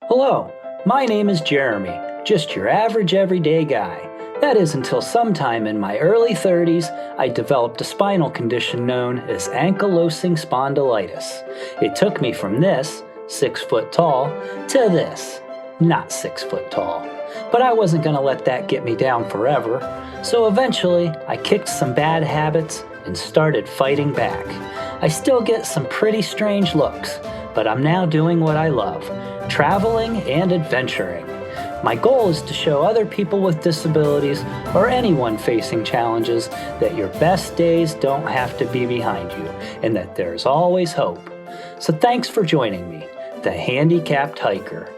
Hello, my name is Jeremy, just your average everyday guy. That is until sometime in my early 30s, I developed a spinal condition known as ankylosing spondylitis. It took me from this, 6 foot tall, to this, not 6 foot tall. But I wasn't going to let that get me down forever, so eventually I kicked some bad habits and started fighting back. I still get some pretty strange looks, but I'm now doing what I love, traveling and adventuring. My goal is to show other people with disabilities or anyone facing challenges that your best days don't have to be behind you and that there's always hope. So thanks for joining me, the Handicapped Hiker.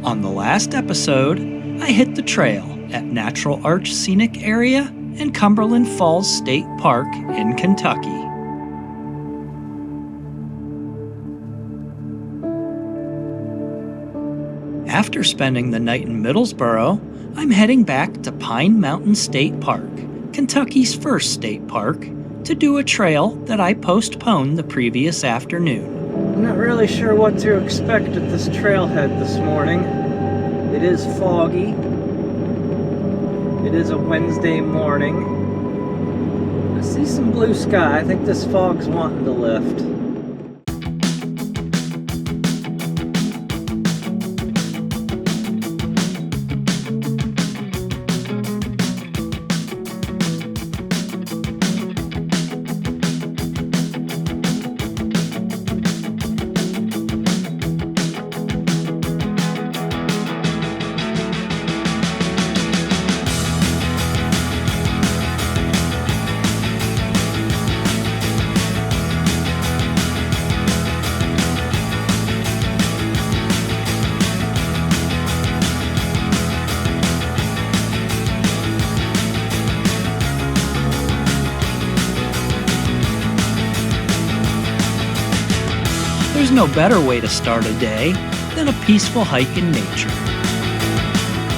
On the last episode, I hit the trail at Natural Arch Scenic Area and Cumberland Falls State Park in Kentucky. After spending the night in Middlesboro, I'm heading back to Pine Mountain State Park, Kentucky's first state park, to do a trail that I postponed the previous afternoon. I'm not really sure what to expect at this trailhead this morning. It is foggy. It is a Wednesday morning. I see some blue sky. I think this fog's wanting to lift. There's no better way to start a day than a peaceful hike in nature.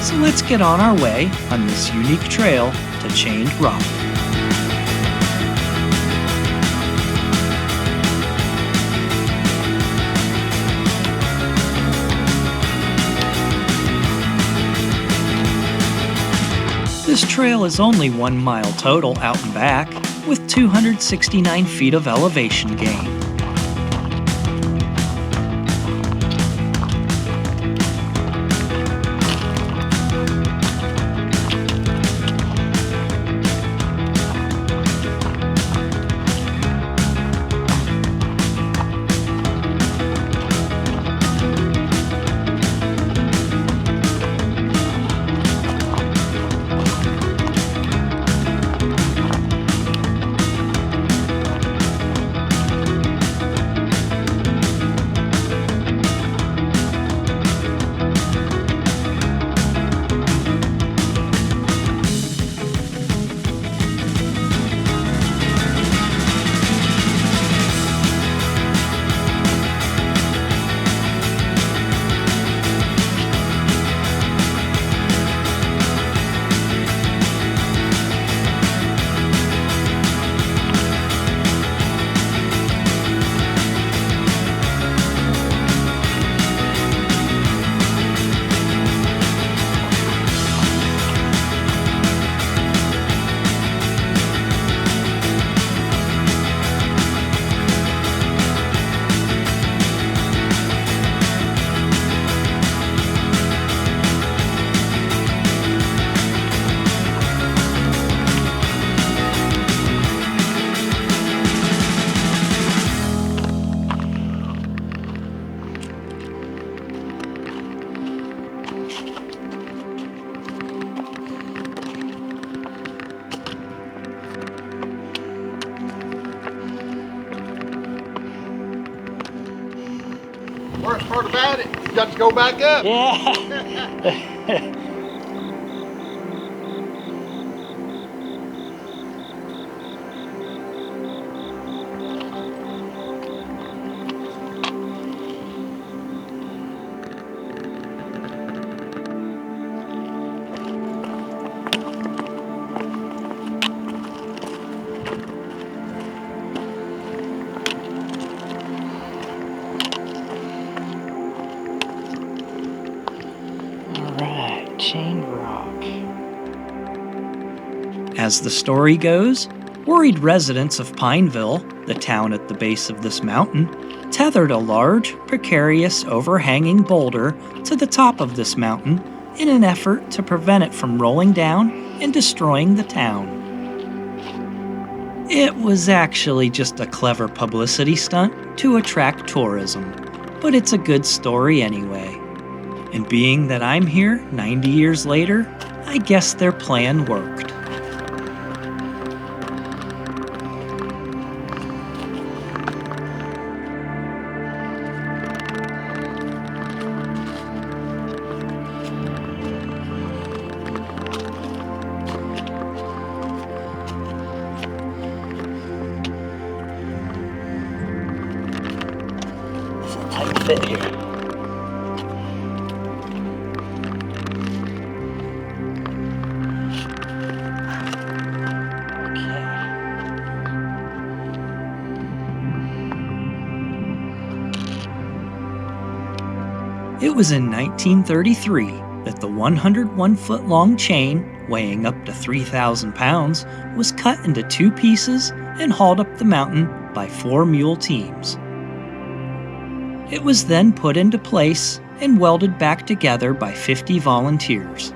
So let's get on our way on this unique trail to Chained Rock. This trail is only 1 mile total out and back, with 269 feet of elevation gain. worst part about it, you got to go back up. Yeah. Chained rock. As the story goes, worried residents of Pineville, the town at the base of this mountain, tethered a large, precarious, overhanging boulder to the top of this mountain in an effort to prevent it from rolling down and destroying the town. It was actually just a clever publicity stunt to attract tourism, but it's a good story anyway. And being that I'm here 90 years later, I guess their plan worked. It's a tight fit here. It was in 1933 that the 101-foot-long chain, weighing up to 3,000 pounds, was cut into 2 pieces and hauled up the mountain by 4 mule teams. It was then put into place and welded back together by 50 volunteers.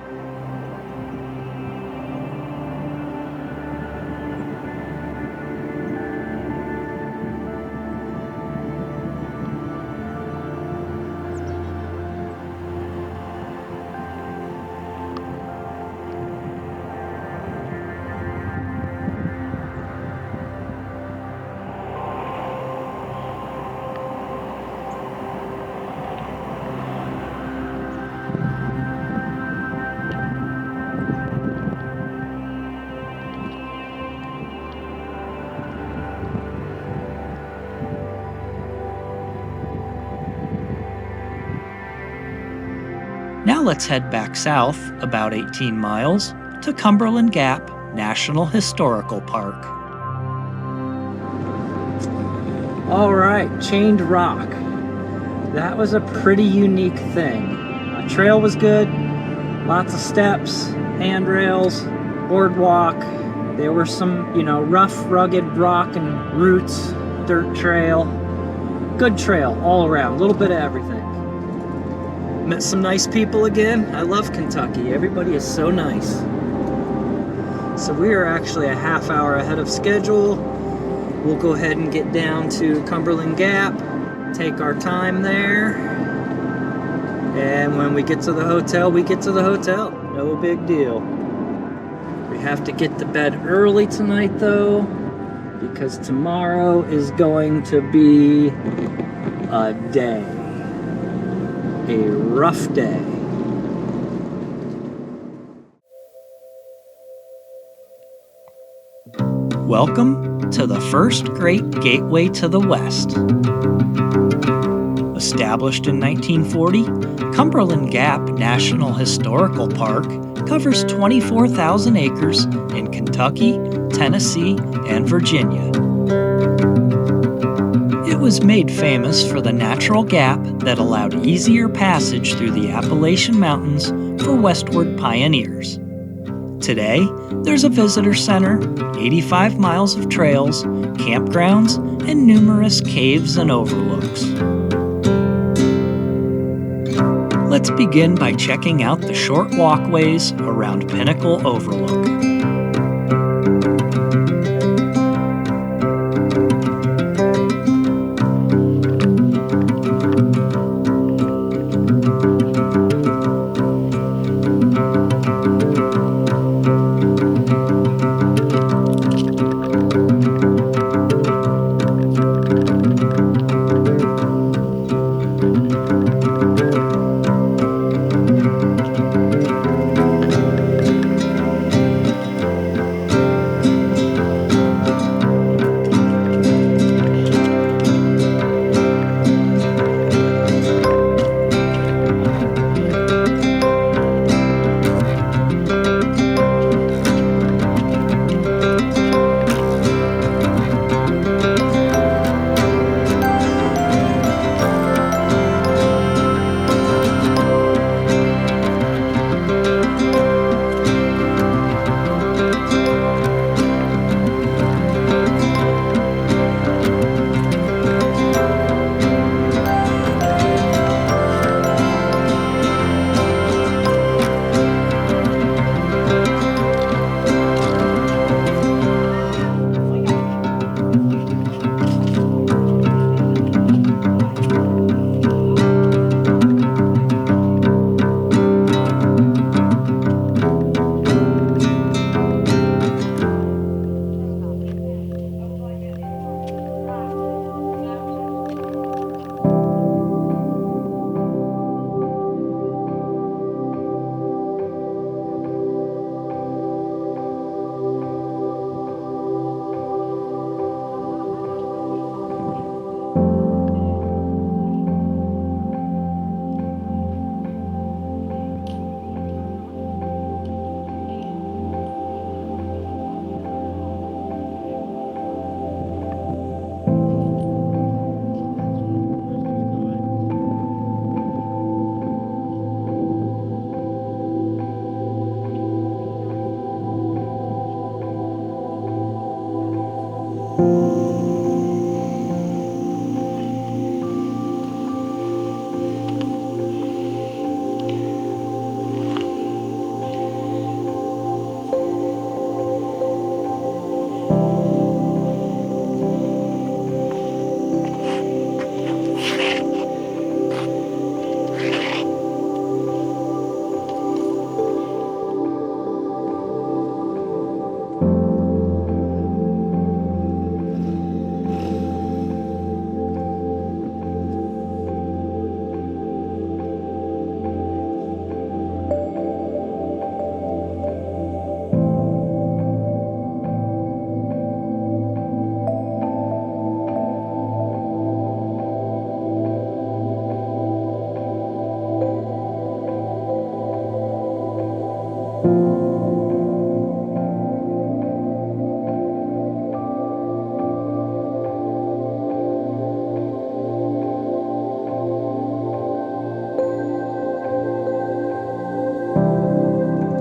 Now let's head back south, about 18 miles, to Cumberland Gap National Historical Park. All right, chained rock. That was a pretty unique thing. The trail was good, lots of steps, handrails, boardwalk. There were some, rough, rugged rock and roots, dirt trail. Good trail all around, a little bit of everything. Met some nice people again. I love Kentucky. Everybody is so nice. So we are actually a half hour ahead of schedule. We'll go ahead and get down to Cumberland Gap, take our time there. And when we get to the hotel, we get to the hotel. No big deal. We have to get to bed early tonight though, because tomorrow is going to be a day. A rough day. Welcome to the first great gateway to the West. Established in 1940, Cumberland Gap National Historical Park covers 24,000 acres in Kentucky, Tennessee, and Virginia. It was made famous for the natural gap that allowed easier passage through the Appalachian Mountains for westward pioneers. Today, there's a visitor center, 85 miles of trails, campgrounds, and numerous caves and overlooks. Let's begin by checking out the short walkways around Pinnacle Overlook.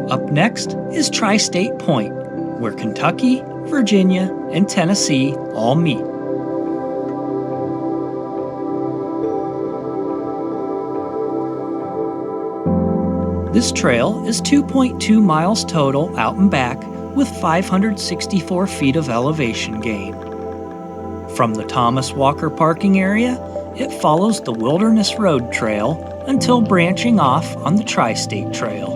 Up next is Tri-State Point, where Kentucky, Virginia, and Tennessee all meet. This trail is 2.2 miles total out and back with 564 feet of elevation gain. From the Thomas Walker parking area, it follows the Wilderness Road Trail until branching off on the Tri-State Trail.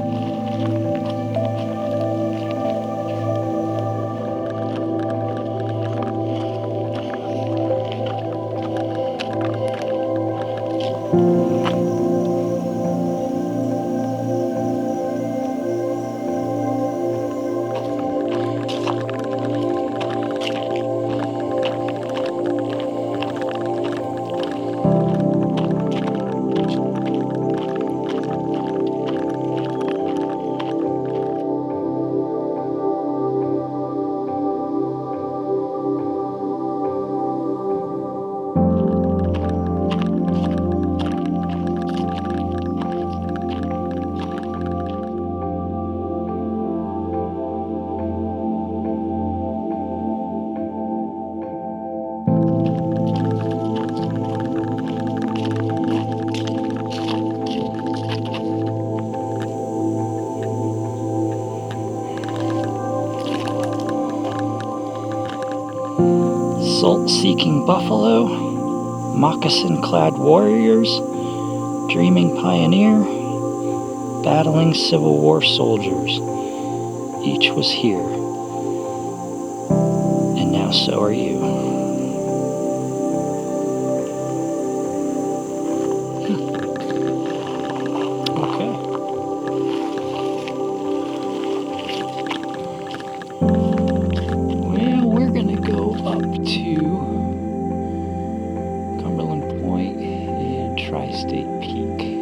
Salt-seeking buffalo, moccasin-clad warriors, dreaming pioneer, battling Civil War soldiers. Each was here, and now so are you. Okay. Well, we're gonna go up to Cumberland Point and Tri-State Peak.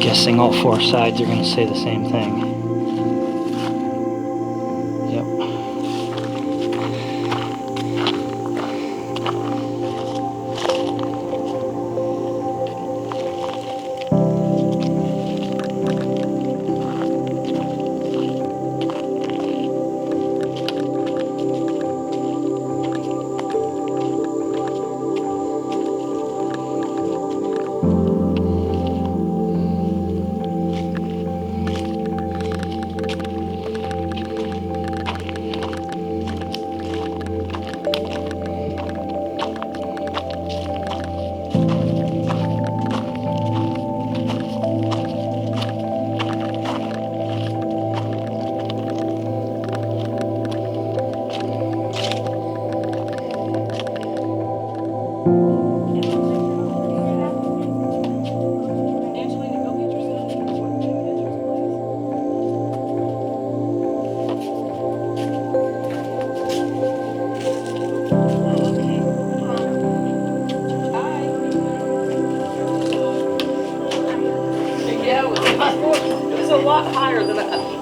guessing all four sides are going to say the same thing. Yep.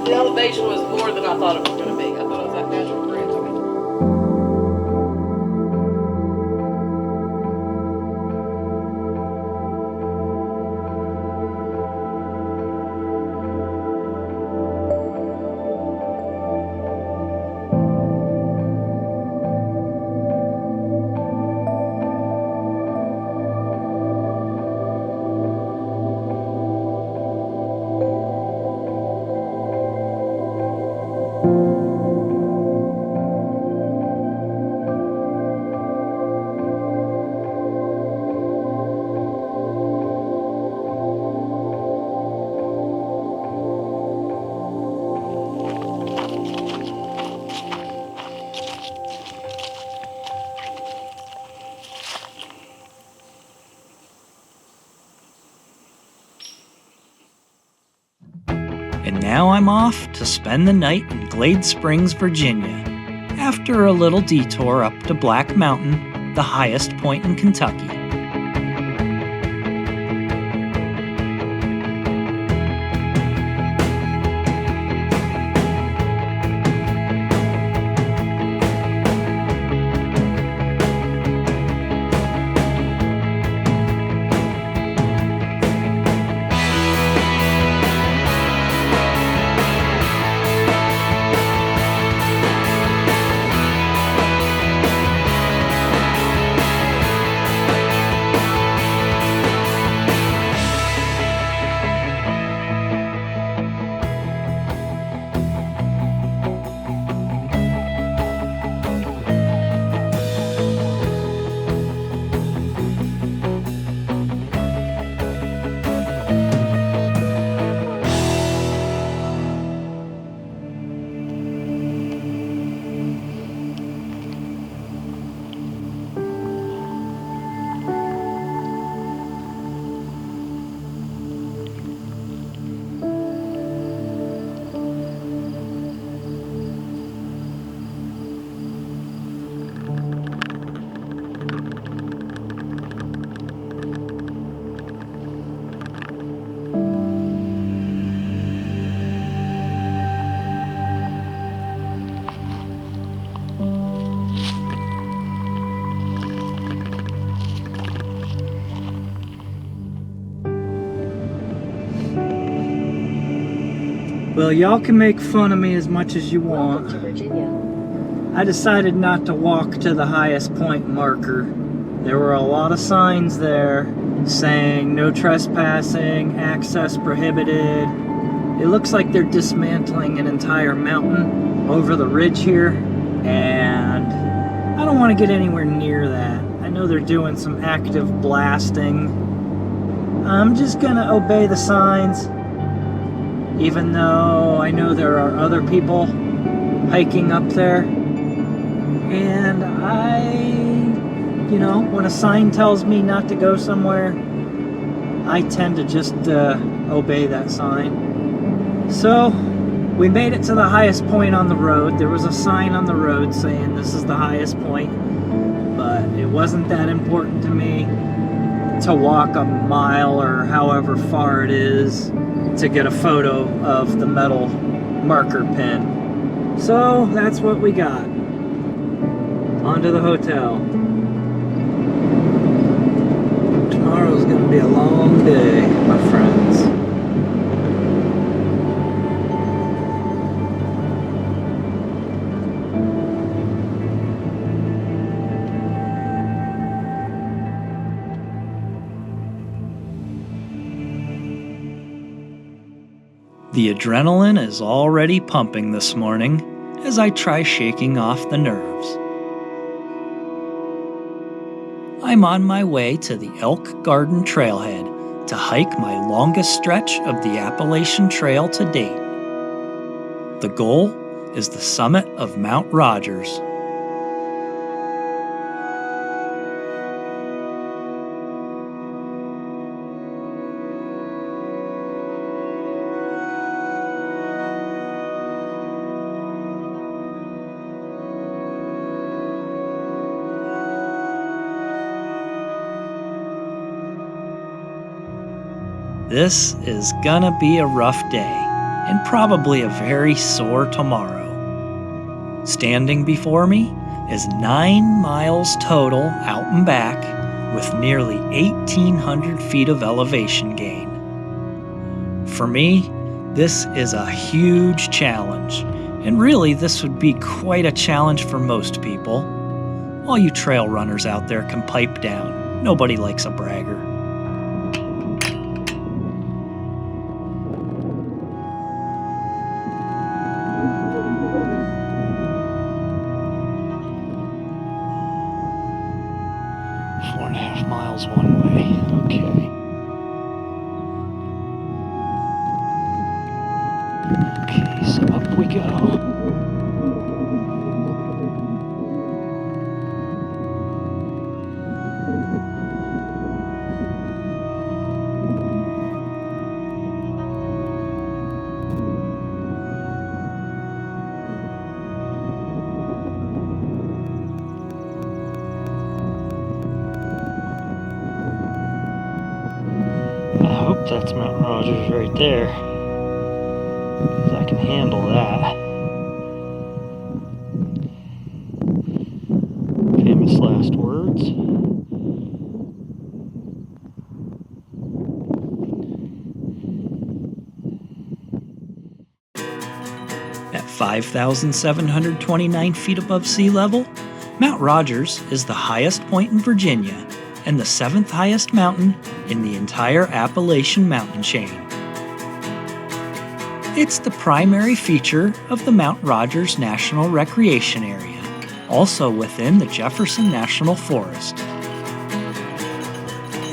The elevation was more than I thought it was going to be. I thought it was at natural bridge. And now I'm off to spend the night in Glade Springs, Virginia, after a little detour up to Black Mountain, the highest point in Kentucky. Well, y'all can make fun of me as much as you want. Welcome to Virginia. I decided not to walk to the highest point marker. There were a lot of signs there saying no trespassing, access prohibited. It looks like they're dismantling an entire mountain over the ridge here, and I don't want to get anywhere near that. I know they're doing some active blasting. I'm just gonna obey the signs, even though I know there are other people hiking up there. And when a sign tells me not to go somewhere, I tend to just obey that sign. So we made it to the highest point on the road. There was a sign on the road saying this is the highest point, but it wasn't that important to me. to walk a mile or however far it is to get a photo of the metal marker pin. So that's what we got. On to the hotel. Tomorrow's gonna be a long day, my friends. The adrenaline is already pumping this morning as I try shaking off the nerves. I'm on my way to the Elk Garden Trailhead to hike my longest stretch of the Appalachian Trail to date. The goal is the summit of Mount Rogers. This is gonna be a rough day, and probably a very sore tomorrow. Standing before me is 9 miles total out and back, with nearly 1,800 feet of elevation gain. For me, this is a huge challenge, and really this would be quite a challenge for most people. All you trail runners out there can pipe down. Nobody likes a bragger. One way, okay. Okay, so up we go. That's Mount Rogers right there, 'cause I can handle that. Famous last words. At 5,729 feet above sea level, Mount Rogers is the highest point in Virginia and the 7th highest mountain in the entire Appalachian mountain chain. It's the primary feature of the Mount Rogers National Recreation Area, also within the Jefferson National Forest.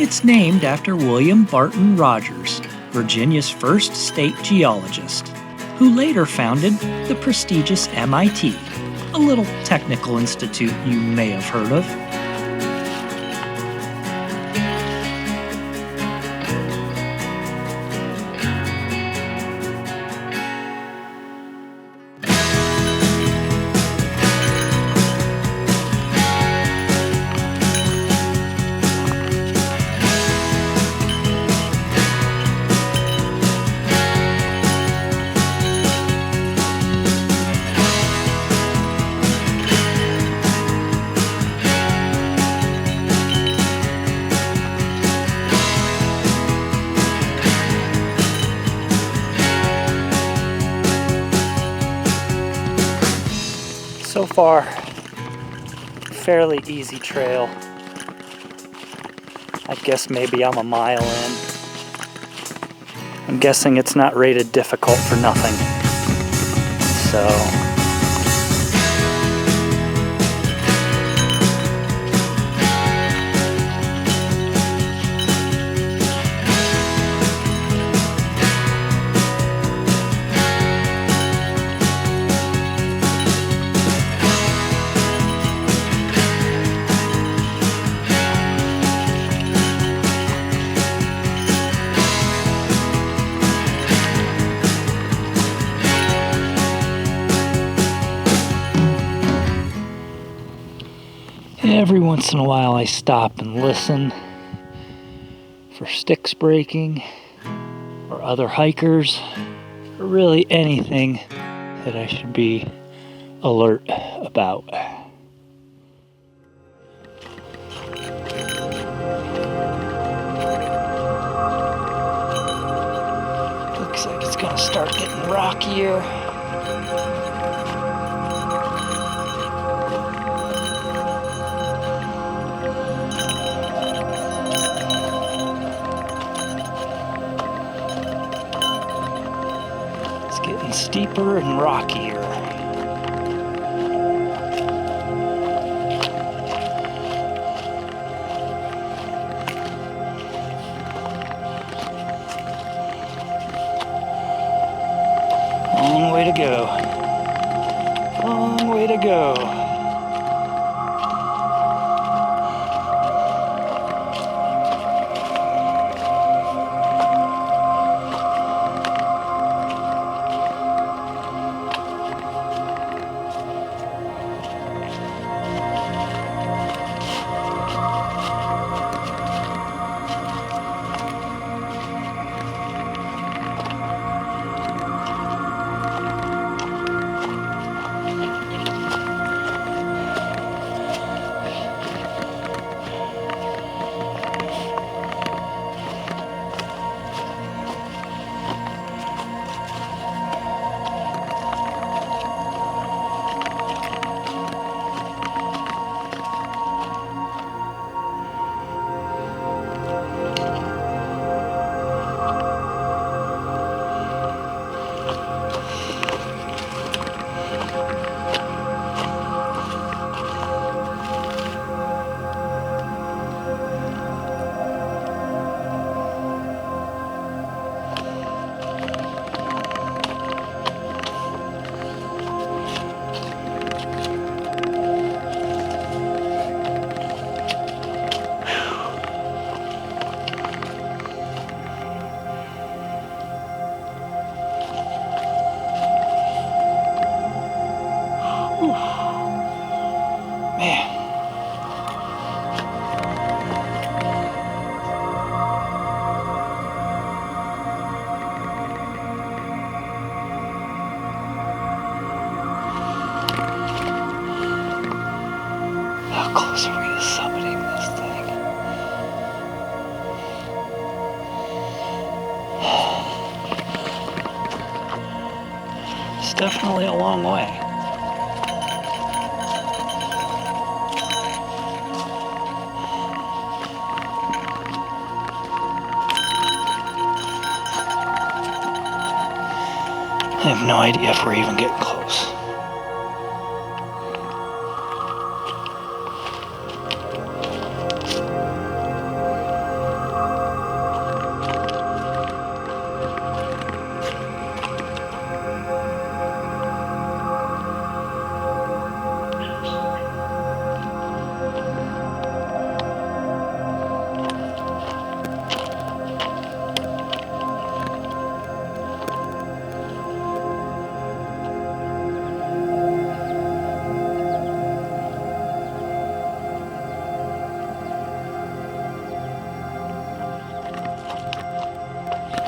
It's named after William Barton Rogers, Virginia's first state geologist, who later founded the prestigious MIT, a little technical institute you may have heard of. So far, fairly easy trail. I guess maybe I'm a mile in. I'm guessing it's not rated difficult for nothing. So every once in a while I stop and listen for sticks breaking, or other hikers, or really anything that I should be alert about. Looks like it's gonna start getting rockier. It's getting steeper and rockier. Long way to go. Long way to go. Close are we to summiting this thing? It's definitely a long way. I have no idea if we're even getting close.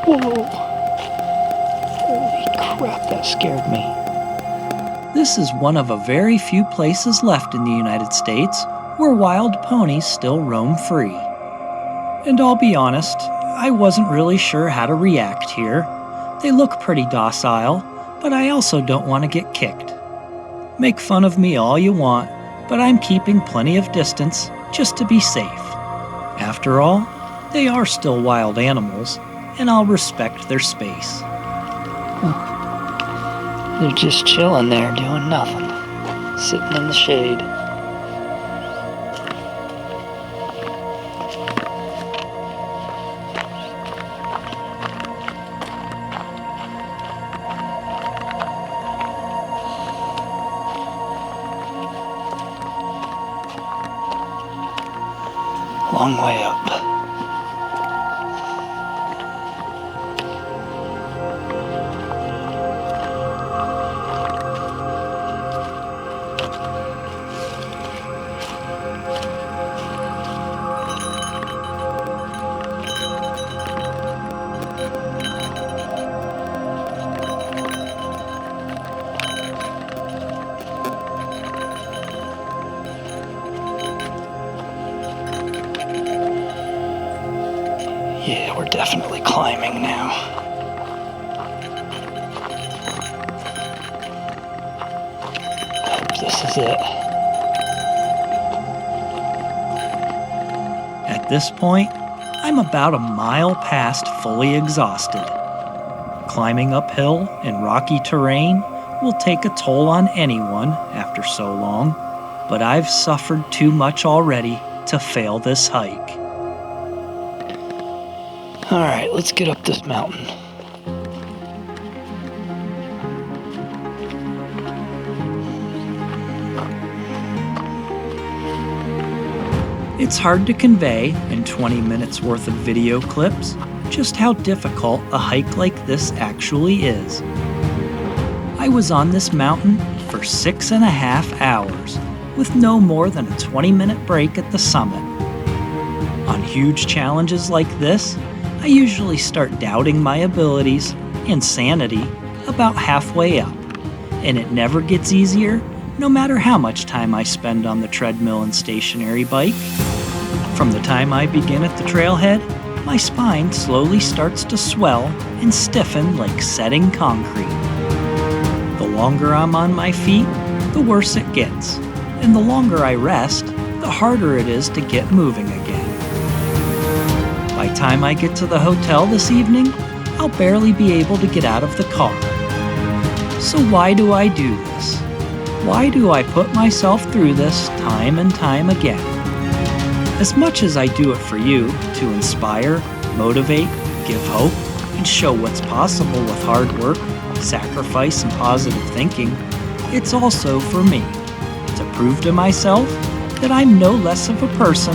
Whoa! Holy crap, that scared me. This is one of a very few places left in the United States where wild ponies still roam free. And I'll be honest, I wasn't really sure how to react here. They look pretty docile, but I also don't want to get kicked. Make fun of me all you want, but I'm keeping plenty of distance just to be safe. After all, they are still wild animals, and I'll respect their space. They're just chilling there, doing nothing. Sitting in the shade. Long way up. we're definitely climbing now. Hope this is it. At this point, I'm about a mile past fully exhausted. Climbing uphill in rocky terrain will take a toll on anyone after so long, but I've suffered too much already to fail this hike. All right, let's get up this mountain. It's hard to convey in 20 minutes worth of video clips just how difficult a hike like this actually is. I was on this mountain for 6.5 hours with no more than a 20-minute break at the summit. On huge challenges like this, I usually start doubting my abilities and sanity about halfway up, and it never gets easier no matter how much time I spend on the treadmill and stationary bike. From the time I begin at the trailhead, my spine slowly starts to swell and stiffen like setting concrete. The longer I'm on my feet, the worse it gets, and the longer I rest, the harder it is to get moving again. By the time I get to the hotel this evening, I'll barely be able to get out of the car. So why do I do this? Why do I put myself through this time and time again? As much as I do it for you to inspire, motivate, give hope, and show what's possible with hard work, sacrifice, and positive thinking, it's also for me to prove to myself that I'm no less of a person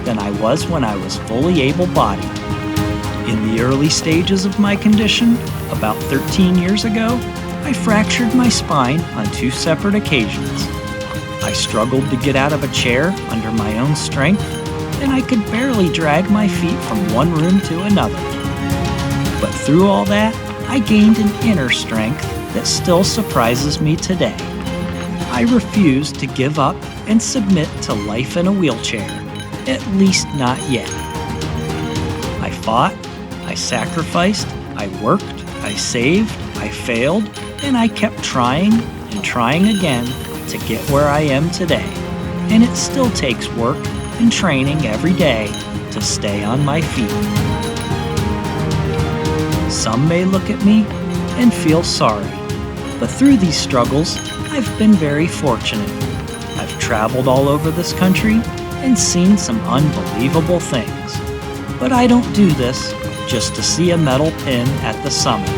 than I was when I was fully able-bodied. In the early stages of my condition, about 13 years ago, I fractured my spine on 2 separate occasions. I struggled to get out of a chair under my own strength, and I could barely drag my feet from one room to another. But through all that, I gained an inner strength that still surprises me today. I refuse to give up and submit to life in a wheelchair, at least not yet. I fought, I sacrificed, I worked, I saved, I failed, and I kept trying and trying again to get where I am today. And it still takes work and training every day to stay on my feet. Some may look at me and feel sorry, but through these struggles, I've been very fortunate. I've traveled all over this country and seen some unbelievable things. But I don't do this just to see a metal pin at the summit.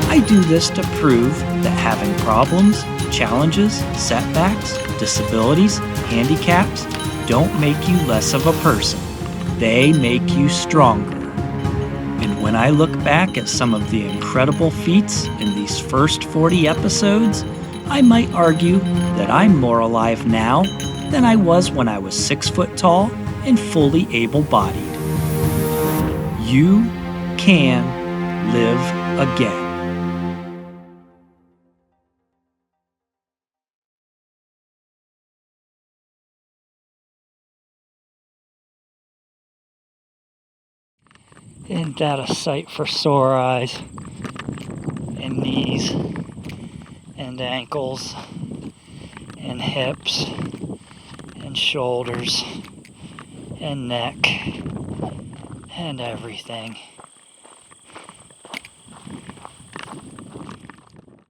I do this to prove that having problems, challenges, setbacks, disabilities, handicaps don't make you less of a person. They make you stronger. And when I look back at some of the incredible feats in these first 40 episodes, I might argue that I'm more alive now than I was when I was 6 foot tall and fully able-bodied. You can live again. Isn't that a sight for sore eyes and knees and ankles and hips and shoulders and neck and everything.